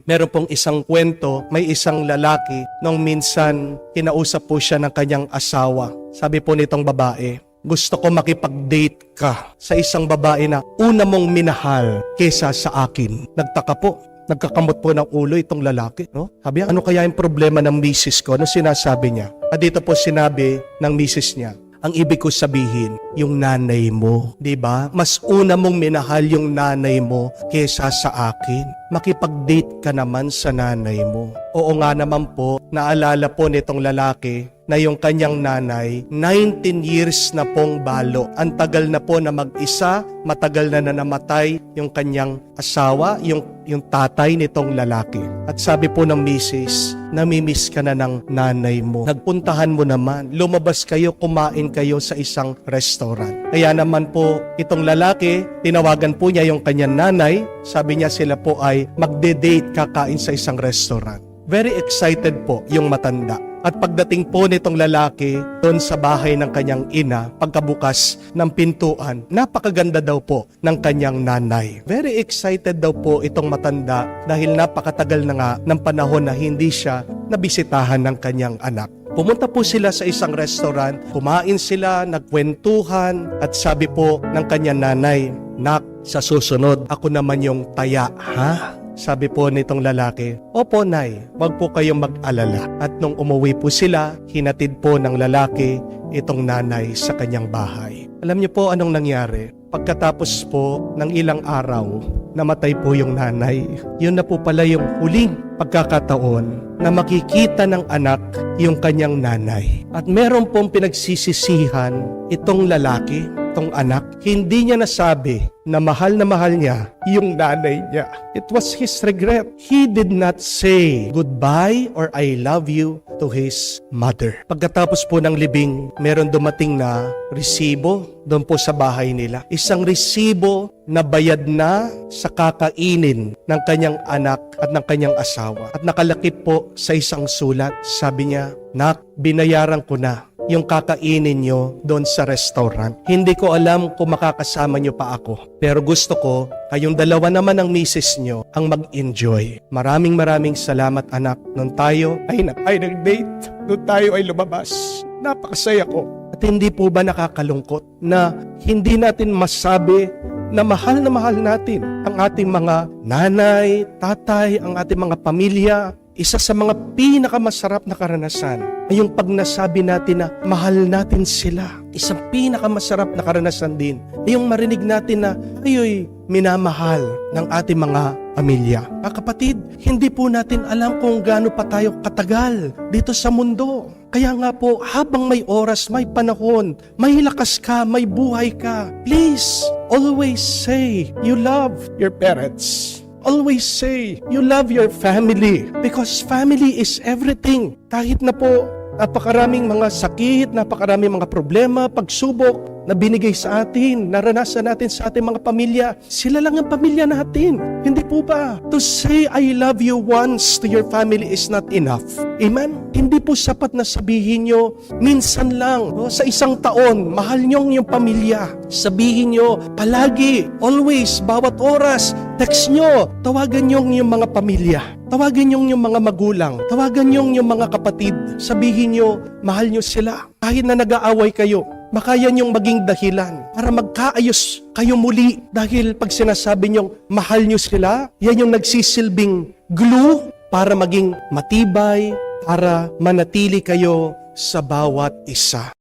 Meron pong isang kwento, may isang lalaki nung minsan kinausap po siya ng kanyang asawa. Sabi po nitong babae, gusto ko makipag-date ka sa isang babae na una mong minahal kesa sa akin. Nagtaka po, nagkakamot po ng ulo itong lalaki. No? Sabi niya, ano kaya yung problema ng misis ko? Ano sinasabi niya? At dito po sinabi ng misis niya, ang ibig ko sabihin, yung nanay mo, di ba? Mas una mong minahal yung nanay mo kesa sa akin. Makipag-date ka naman sa nanay mo. Oo nga naman po, naalala po nitong lalaki na yung kanyang nanay, 19 years na pong balo. Ang tagal na po na mag-isa, matagal na namatay yung kanyang asawa, yung tatay nitong lalaki. At sabi po ng misis, namimiss ka na ng nanay mo. Nagpuntahan mo naman, lumabas kayo, kumain kayo sa isang restaurant. Kaya naman po, itong lalaki, tinawagan po niya yung kanyang nanay, sabi niya sila po ay magde-date kakain sa isang restaurant. Very excited po yung matanda. At pagdating po nitong lalaki doon sa bahay ng kanyang ina, pagkabukas ng pintuan, napakaganda daw po ng kanyang nanay. Very excited daw po itong matanda dahil napakatagal na nga ng panahon na hindi siya nabisitahan ng kanyang anak. Pumunta po sila sa isang restaurant, kumain sila, nagkwentuhan, at sabi po ng kanyang nanay, "Nak, sa susunod, ako naman yung taya, ha?" Sabi po nitong lalaki, "Opo, Nay, wag po kayong mag-alala." At nung umuwi po sila, hinatid po ng lalaki itong nanay sa kanyang bahay. Alam niyo po anong nangyari? Pagkatapos po ng ilang araw, namatay po yung nanay. Yun na po pala yung huling pagkakataon na makikita ng anak yung kanyang nanay. At meron pong pinagsisisihan itong lalaki, itong anak. Hindi niya nasabi na mahal niya yung nanay niya. It was his regret. He did not say goodbye or I love you to his mother. Pagkatapos po ng libing, meron dumating na resibo doon po sa bahay nila. Isang resibo na bayad na sa kakainin ng kanyang anak at ng kanyang asawa. At nakalakip po sa isang sulat. Sabi niya, "Nak, binayaran ko na yung kakainin nyo doon sa restaurant. Hindi ko alam kung makakasama nyo pa ako. Pero gusto ko, kayong dalawa naman ng misis nyo ang mag-enjoy." Maraming salamat anak. Noon tayo ay nag-date. Noon tayo ay lumabas. Napakasaya ko. At hindi po ba nakakalungkot na hindi natin masabi na mahal natin ang ating mga nanay, tatay, ang ating mga pamilya. Isa sa mga pinakamasarap na karanasan ay yung pag nasabi natin na mahal natin sila. Isang pinakamasarap na karanasan din ay yung marinig natin na tayo'y minamahal ng ating mga pamilya. Kapatid, hindi po natin alam kung gaano pa tayo katagal dito sa mundo. Kaya nga po, habang may oras, may panahon, may lakas ka, may buhay ka, please, always say you love your parents. Always say, you love your family because family is everything. Kahit na po, napakaraming mga sakit, napakaraming mga problema, pagsubok na binigay sa atin, naranasan natin sa ating mga pamilya. Sila lang ang pamilya natin. Hindi po ba? To say I love you once to your family is not enough. Amen? Hindi po sapat na sabihin nyo, minsan lang, sa isang taon, mahal nyo yung pamilya. Sabihin nyo, palagi, always, bawat oras, text nyo, tawagan nyo yung mga pamilya. Tawagan nyo yung mga magulang. Tawagan nyo yung mga kapatid. Sabihin nyo, mahal nyo sila. Kahit na nag-aaway kayo, baka yan yung maging dahilan para magkaayos kayo muli. Dahil pag sinasabi nyo, mahal nyo sila, yan yung nagsisilbing glue para maging matibay, para manatili kayo sa bawat isa.